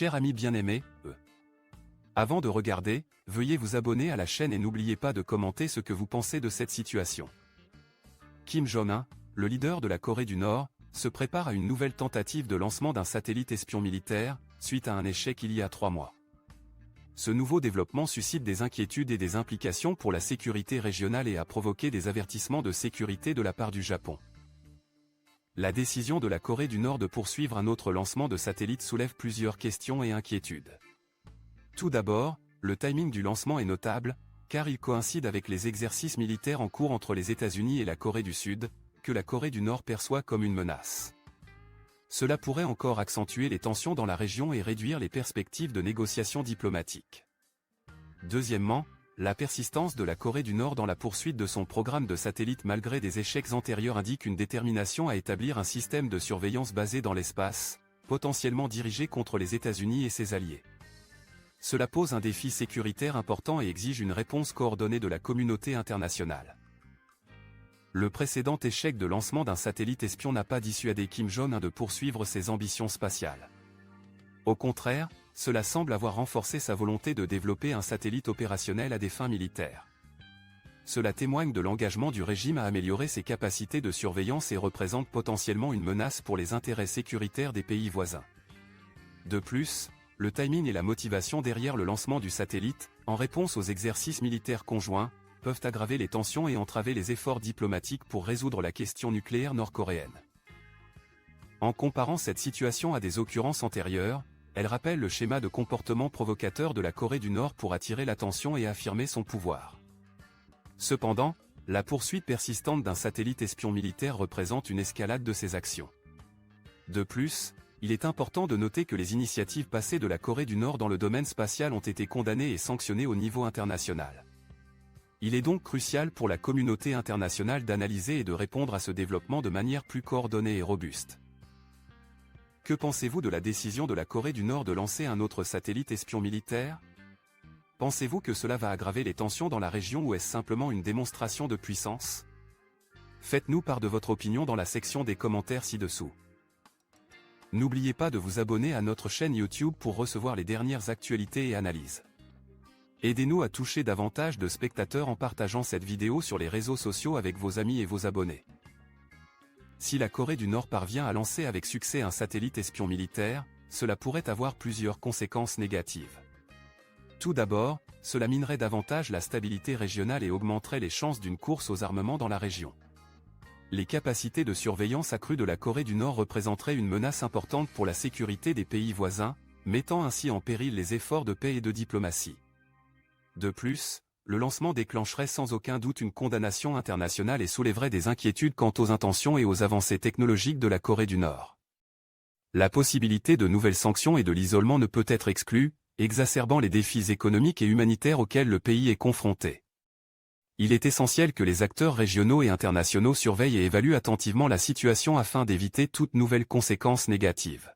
chers amis bien-aimés, avant de regarder, veuillez vous abonner à la chaîne et n'oubliez pas de commenter ce que vous pensez de cette situation. Kim Jong-un, le leader de la Corée du Nord, se prépare à une nouvelle tentative de lancement d'un satellite espion militaire, suite à un échec il y a 3 mois. Ce nouveau développement suscite des inquiétudes et des implications pour la sécurité régionale et a provoqué des avertissements de sécurité de la part du Japon. La décision de la Corée du Nord de poursuivre un autre lancement de satellite soulève plusieurs questions et inquiétudes. Tout d'abord, le timing du lancement est notable, car il coïncide avec les exercices militaires en cours entre les États-Unis et la Corée du Sud, que la Corée du Nord perçoit comme une menace. Cela pourrait encore accentuer les tensions dans la région et réduire les perspectives de négociations diplomatiques. Deuxièmement, la persistance de la Corée du Nord dans la poursuite de son programme de satellite malgré des échecs antérieurs indique une détermination à établir un système de surveillance basé dans l'espace, potentiellement dirigé contre les États-Unis et ses alliés. Cela pose un défi sécuritaire important et exige une réponse coordonnée de la communauté internationale. Le précédent échec de lancement d'un satellite espion n'a pas dissuadé Kim Jong-un de poursuivre ses ambitions spatiales. Au contraire, cela semble avoir renforcé sa volonté de développer un satellite opérationnel à des fins militaires. Cela témoigne de l'engagement du régime à améliorer ses capacités de surveillance et représente potentiellement une menace pour les intérêts sécuritaires des pays voisins. De plus, le timing et la motivation derrière le lancement du satellite, en réponse aux exercices militaires conjoints, peuvent aggraver les tensions et entraver les efforts diplomatiques pour résoudre la question nucléaire nord-coréenne. En comparant cette situation à des occurrences antérieures, elle rappelle le schéma de comportement provocateur de la Corée du Nord pour attirer l'attention et affirmer son pouvoir. Cependant, la poursuite persistante d'un satellite espion militaire représente une escalade de ses actions. De plus, il est important de noter que les initiatives passées de la Corée du Nord dans le domaine spatial ont été condamnées et sanctionnées au niveau international. Il est donc crucial pour la communauté internationale d'analyser et de répondre à ce développement de manière plus coordonnée et robuste. Que pensez-vous de la décision de la Corée du Nord de lancer un autre satellite espion militaire? Pensez-vous que cela va aggraver les tensions dans la région ou est-ce simplement une démonstration de puissance? Faites-nous part de votre opinion dans la section des commentaires ci-dessous. N'oubliez pas de vous abonner à notre chaîne YouTube pour recevoir les dernières actualités et analyses. Aidez-nous à toucher davantage de spectateurs en partageant cette vidéo sur les réseaux sociaux avec vos amis et vos abonnés. Si la Corée du Nord parvient à lancer avec succès un satellite espion militaire, cela pourrait avoir plusieurs conséquences négatives. Tout d'abord, cela minerait davantage la stabilité régionale et augmenterait les chances d'une course aux armements dans la région. Les capacités de surveillance accrues de la Corée du Nord représenteraient une menace importante pour la sécurité des pays voisins, mettant ainsi en péril les efforts de paix et de diplomatie. De plus, le lancement déclencherait sans aucun doute une condamnation internationale et soulèverait des inquiétudes quant aux intentions et aux avancées technologiques de la Corée du Nord. La possibilité de nouvelles sanctions et de l'isolement ne peut être exclue, exacerbant les défis économiques et humanitaires auxquels le pays est confronté. Il est essentiel que les acteurs régionaux et internationaux surveillent et évaluent attentivement la situation afin d'éviter toute nouvelle conséquence négative.